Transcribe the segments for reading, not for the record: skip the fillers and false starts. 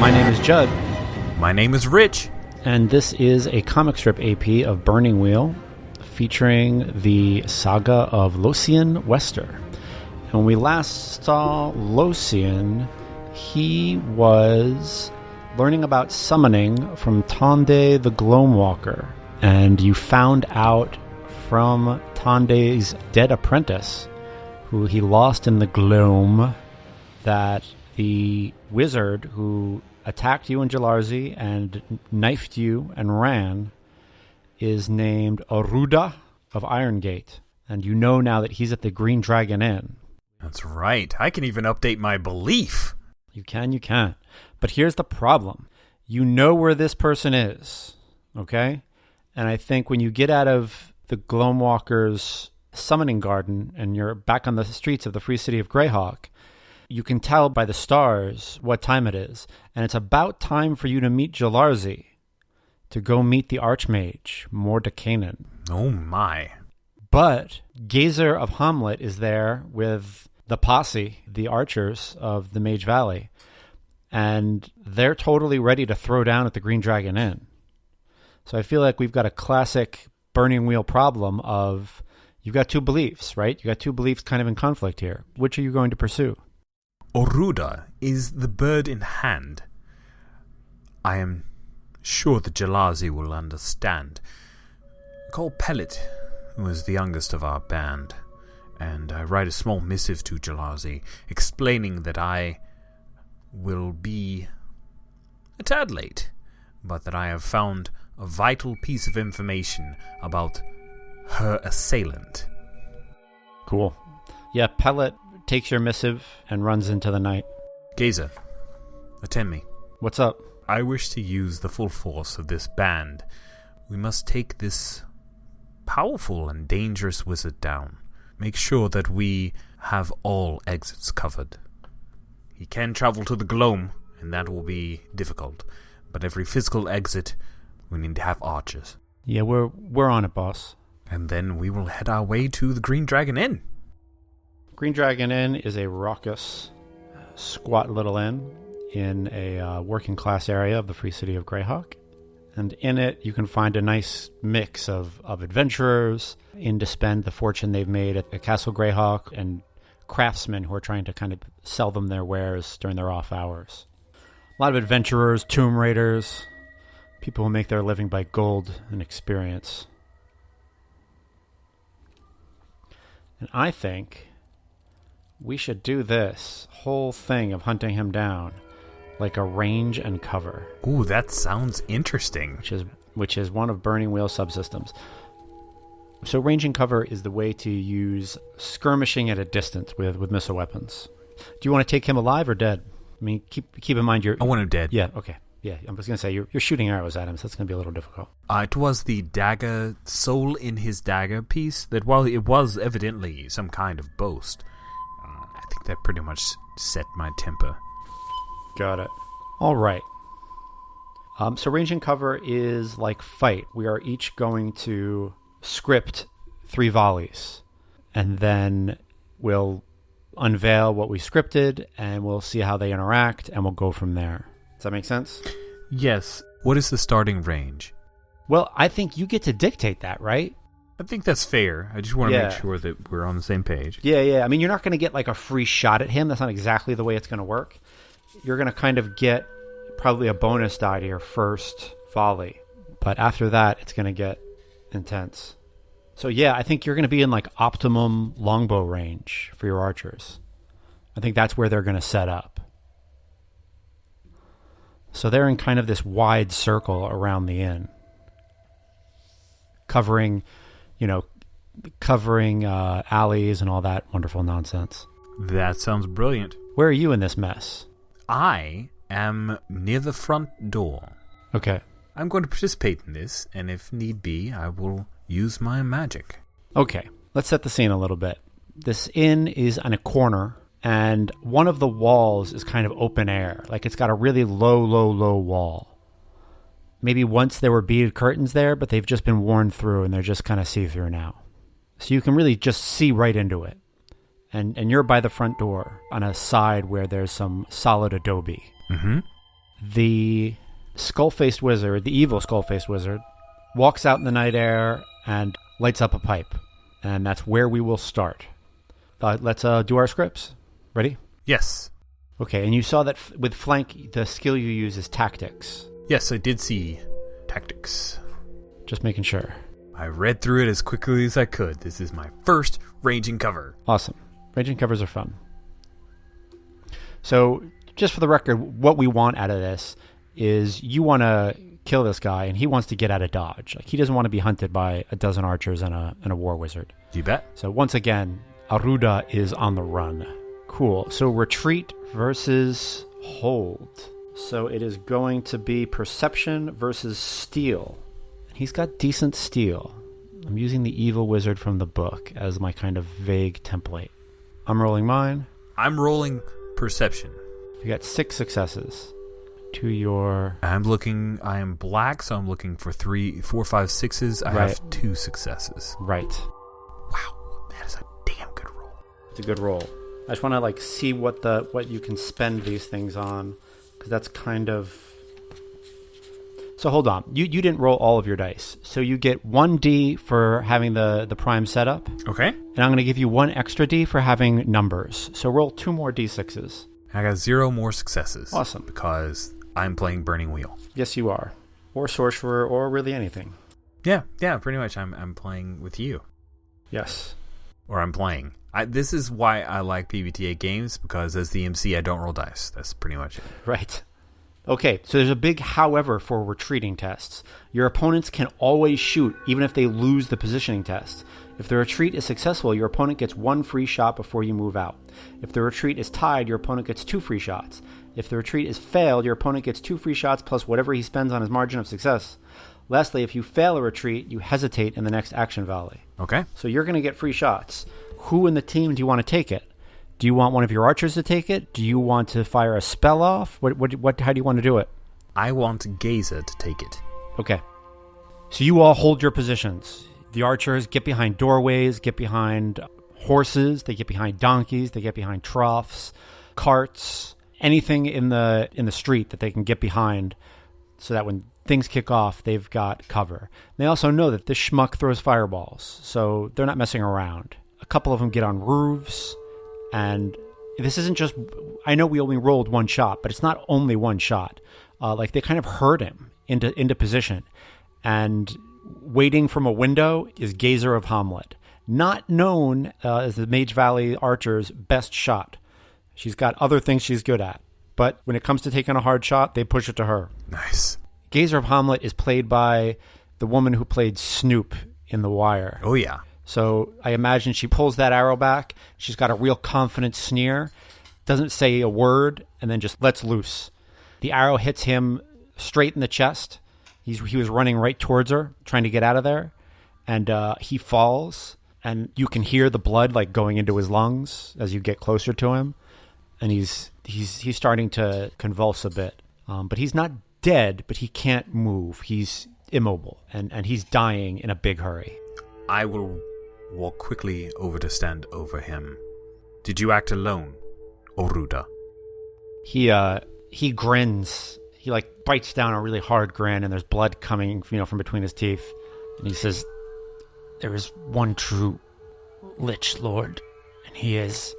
My name is Judd. My name is Rich. And this is a comic strip AP of Burning Wheel featuring the saga of Locien Wester. And when we last saw Locien, he was learning about summoning from Tonde the Gloam Walker. And you found out from Tonde's dead apprentice, who he lost in the Gloam, that the wizard who attacked you in Jalarzi and knifed you and ran is named Oruda of Irongate. And you know now that he's at the Green Dragon Inn. That's right. I can even update my belief. You can. But here's the problem. You know where this person is, okay? And I think when you get out of the Gloam Walker's summoning garden and you're back on the streets of the free city of Greyhawk, you can tell by the stars what time it is. And it's about time for you to meet Jalarzi, to go meet the Archmage, Mordekainen. Oh my. But Gazer of Hommlet is there with the posse, the archers of the Mage Valley, and they're totally ready to throw down at the Green Dragon Inn. So I feel like we've got a classic Burning Wheel problem of, you've got two beliefs, right? You got two beliefs kind of in conflict here. Which are you going to pursue? Oruda is the bird in hand. I am sure that Jalarzi will understand. Call Pellet, who is the youngest of our band, and I write a small missive to Jalarzi explaining that I will be a tad late, but that I have found a vital piece of information about her assailant. Cool. Yeah, Pellet takes your missive and runs into the night. Gazer, attend me. What's up? I wish to use the full force of this band. We must take this powerful and dangerous wizard down. Make sure that we have all exits covered. He can travel to the Gloam, and that will be difficult. But every physical exit, we need to have archers. Yeah, we're on it, boss. And then we will head our way to the Green Dragon Inn. Green Dragon Inn is a raucous, squat little inn in a working class area of the free city of Greyhawk. And in it, you can find a nice mix of adventurers in to spend the fortune they've made at Castle Greyhawk, and craftsmen who are trying to kind of sell them their wares during their off hours. A lot of adventurers, tomb raiders, people who make their living by gold and experience. And I think we should do this whole thing of hunting him down like a range and cover. Ooh, that sounds interesting. Which is one of Burning Wheel subsystems. So range and cover is the way to use skirmishing at a distance with missile weapons. Do you want to take him alive or dead? I mean, keep in mind I want him dead. Yeah, okay. Yeah, I was going to say, you're shooting arrows at him, so that's going to be a little difficult. It was the dagger, soul in his dagger piece, that while it was evidently some kind of boast, I think that pretty much set my temper. Got it. All right. So range and cover is like fight. We are each going to script 3 volleys, and then we'll unveil what we scripted, and we'll see how they interact, and we'll go from there. Does that make sense? Yes. What is the starting range? Well, I think you get to dictate that, right? I think that's fair. I just want to make sure that we're on the same page. Yeah. I mean, you're not going to get like a free shot at him. That's not exactly the way it's going to work. You're going to kind of get probably a bonus die to your first volley. But after that, it's going to get intense. So yeah, I think you're going to be in like optimum longbow range for your archers. I think that's where they're going to set up. So they're in kind of this wide circle around the inn, covering alleys and all that wonderful nonsense. That sounds brilliant. Where are you in this mess? I am near the front door. Okay. I'm going to participate in this, and if need be, I will use my magic. Okay, let's set the scene a little bit. This inn is on a corner, and one of the walls is kind of open air. Like it's got a really low wall. Maybe once there were beaded curtains there, but they've just been worn through and they're just kind of see-through now. So you can really just see right into it. And you're by the front door on a side where there's some solid adobe. Mm-hmm. The skull-faced wizard, the evil skull-faced wizard, walks out in the night air and lights up a pipe. And that's where we will start. Let's do our scripts. Ready? Yes. Okay, and you saw that with flank, the skill you use is tactics. Yes, I did see tactics. Just making sure. I read through it as quickly as I could. This is my first ranging cover. Awesome. Ranging covers are fun. So, just for the record, what we want out of this is you want to kill this guy, and he wants to get out of dodge. Like, he doesn't want to be hunted by a dozen archers and a war wizard. You bet. So, once again, Oruda is on the run. Cool. So, retreat versus hold. So, it is going to be perception versus steal. He's got decent steal. I'm using the evil wizard from the book as my kind of vague template. I'm rolling mine. I'm rolling perception. You got 6 successes to your... I am black, so I'm looking for 3, 4, 5, 6s. I have 2 successes. Right. Wow, that is a damn good roll. It's a good roll. I just want to see what you can spend these things on, because that's kind of... So hold on. You didn't roll all of your dice. So you get 1d for having the prime setup. Okay. And I'm going to give you 1 extra d for having numbers. So roll 2 more d6s. I got 0 more successes. Awesome. Because I'm playing Burning Wheel. Yes, you are. Or Sorcerer, or really anything. Yeah, pretty much. I'm playing with you. Yes. Or I'm playing. This is why I like PBTA games, because as the MC, I don't roll dice. That's pretty much it. Right. Okay, so there's a big however for retreating tests. Your opponents can always shoot, even if they lose the positioning test. If the retreat is successful, your opponent gets 1 free shot before you move out. If the retreat is tied, your opponent gets 2 free shots. If the retreat is failed, your opponent gets 2 free shots plus whatever he spends on his margin of success. Lastly, if you fail a retreat, you hesitate in the next action volley. Okay. So you're going to get free shots. Who in the team do you want to take it? Do you want one of your archers to take it? Do you want to fire a spell off? How do you want to do it? I want Gazer to take it. Okay. So you all hold your positions. The archers get behind doorways, get behind horses, they get behind donkeys, they get behind troughs, carts, anything in the street that they can get behind so that when things kick off, they've got cover. They also know that this schmuck throws fireballs, so they're not messing around. A couple of them get on roofs. And this isn't just... I know we only rolled 1 shot, but it's not only 1 shot. They kind of herd him into position. And waiting from a window is Gazer of Hommlet. Not known as the Mage Valley Archer's best shot. She's got other things she's good at. But when it comes to taking a hard shot, they push it to her. Nice. Gazer of Hommlet is played by the woman who played Snoop in The Wire. Oh, yeah. So I imagine she pulls that arrow back. She's got a real confident sneer, doesn't say a word, and then just lets loose. The arrow hits him straight in the chest. He was running right towards her, trying to get out of there, and he falls, and you can hear the blood going into his lungs as you get closer to him, and he's starting to convulse a bit. But he's not dead, but he can't move. He's immobile, and he's dying in a big hurry. I will walk quickly over to stand over him. Did you act alone, Oruda? He grins. He bites down a really hard grin, and there's blood coming, from between his teeth. And he says, "There is one true lich lord, and he is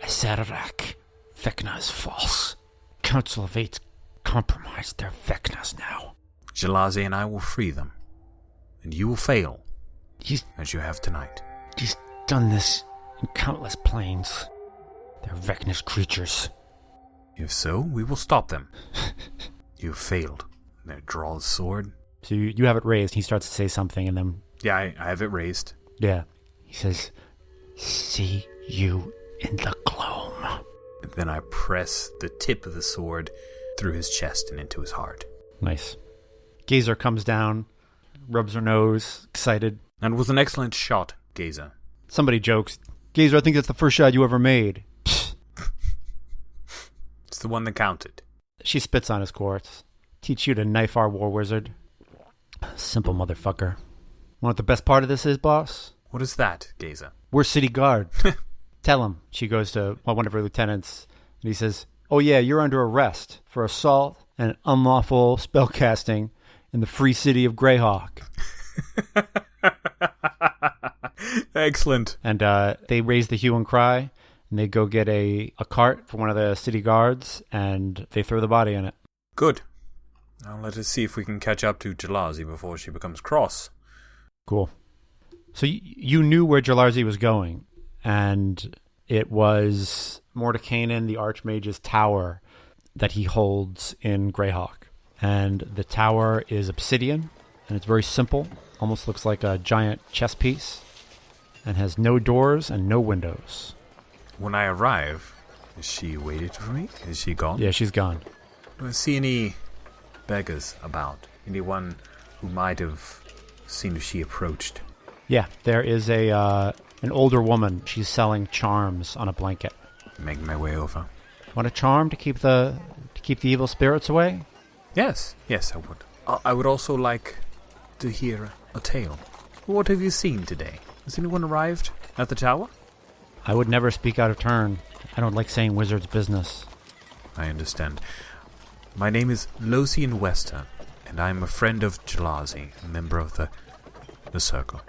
Acererak. Vecna is false. Council of Eight compromised their Vecnas now. Jalazi and I will free them, and you will fail, as you have tonight." He's done this in countless planes. They're Vecna's creatures. If so, we will stop them. You have failed. Now draw the sword. So you have it raised. He starts to say something, and then... Yeah, I have it raised. Yeah. He says, "See you in the Gloam." And then I press the tip of the sword through his chest and into his heart. Nice. Gazer comes down, rubs her nose, excited. And it was an excellent shot, Gazer. Somebody jokes, "Gazer, I think that's the first shot you ever made." It's the one that counted. She spits on his corpse. "Teach you to knife our war wizard. Simple motherfucker. Want what the best part of this is, boss? What is that, Gazer?" "We're city guard." "Tell him." She goes to one of her lieutenants, and he says, "Oh yeah, you're under arrest for assault and unlawful spellcasting in the free city of Greyhawk. Excellent. And they raise the hue and cry, and they go get a cart for one of the city guards, and they throw the body in it. Good. Now let us see if we can catch up to Jalazi before she becomes cross. Cool. So you knew where Jalarzi was going, and it was Mordenkainen, the Archmage's tower that he holds in Greyhawk. And the tower is obsidian, and it's very simple, almost looks like a giant chess piece, and has no doors and no windows. When I arrive, is she waited for me? Is she gone? Yeah, she's gone. Do I see any beggars about? Anyone who might have seen if she approached? Yeah, there is an older woman. She's selling charms on a blanket. Making my way over. Want a charm to keep the evil spirits away? Yes, I would. I would also like to hear a tale. What have you seen today? Has anyone arrived at the tower? I would never speak out of turn. I don't like saying wizard's business. I understand. My name is Locien Wester, and I am a friend of Jalazi, a member of the Circle.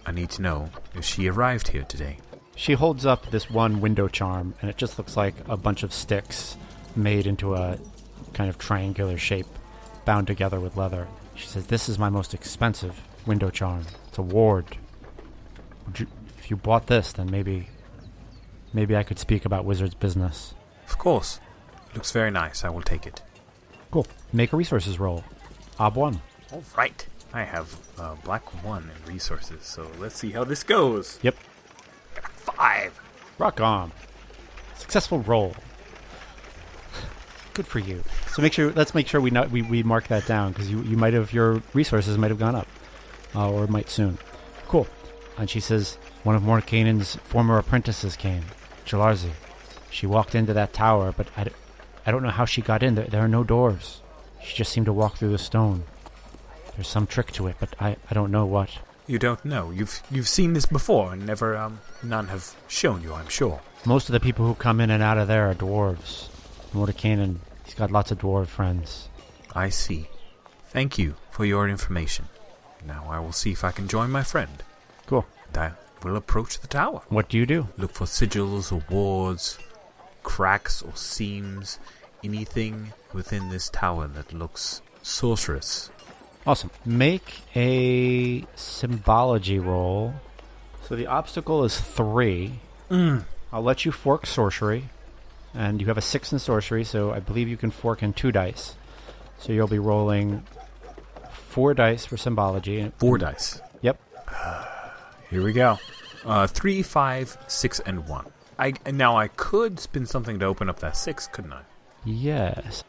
I need to know if she arrived here today. She holds up this one window charm, and it just looks like a bunch of sticks made into a kind of triangular shape, bound together with leather. She says, "This is my most expensive window charm. It's a ward. If you bought this, then maybe I could speak about wizard's business." Of course. It looks very nice. I will take it. Cool. Make a resources roll. Ob 1. All right. I have black 1 in resources, so let's see how this goes. Yep. 5. Rock on. Successful roll. Good for you. So let's make sure we mark that down, because you might have, your resources might have gone up, or might soon. Cool. And she says, one of Mordenkainen's former apprentices came, Jalarzi. She walked into that tower, but I don't know how she got in. There are no doors. She just seemed to walk through the stone. There's some trick to it, but I don't know what. You don't know. You've seen this before, and never none have shown you, I'm sure. Most of the people who come in and out of there are dwarves. Mordenkainen, he's got lots of dwarf friends. I see. Thank you for your information. Now I will see if I can join my friend. Cool. And I will approach the tower. What do you do? Look for sigils or wards, cracks or seams, anything within this tower that looks sorcerous. Awesome. Make a symbology roll. So the obstacle is 3. I'll let you fork sorcery. And you have a 6 in sorcery, so I believe you can fork in 2 dice. So you'll be rolling 4 dice for symbology. 4 dice. Yep. Here we go. 3, 5, 6, and 1. Now I could spin something to open up that 6, couldn't I? Yes.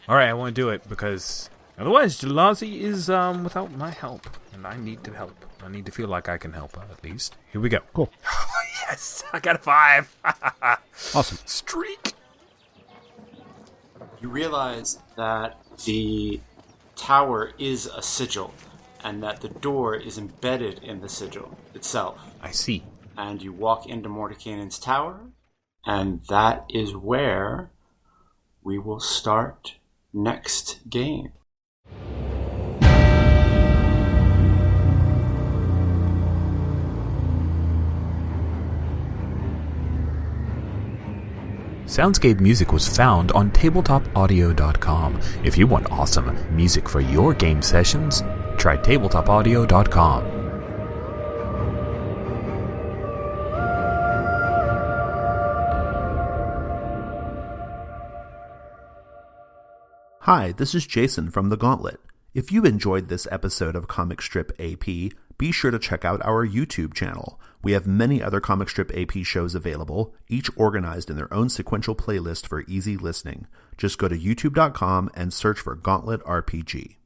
Alright, I want to do it, because otherwise Jalazi is without my help. And I need to help. I need to feel like I can help her, at least. Here we go. Cool. Yes! I got a 5! Awesome. Streak! You realize that the tower is a sigil, and that the door is embedded in the sigil itself. I see. And you walk into Mordenkainen's tower, and that is where we will start next game. Soundscape music was found on tabletopaudio.com. If you want awesome music for your game sessions, try tabletopaudio.com. Hi, this is Jason from The Gauntlet. If you enjoyed this episode of Comic Strip AP, be sure to check out our YouTube channel. We have many other Comic Strip AP shows available, each organized in their own sequential playlist for easy listening. Just go to youtube.com and search for Gauntlet RPG.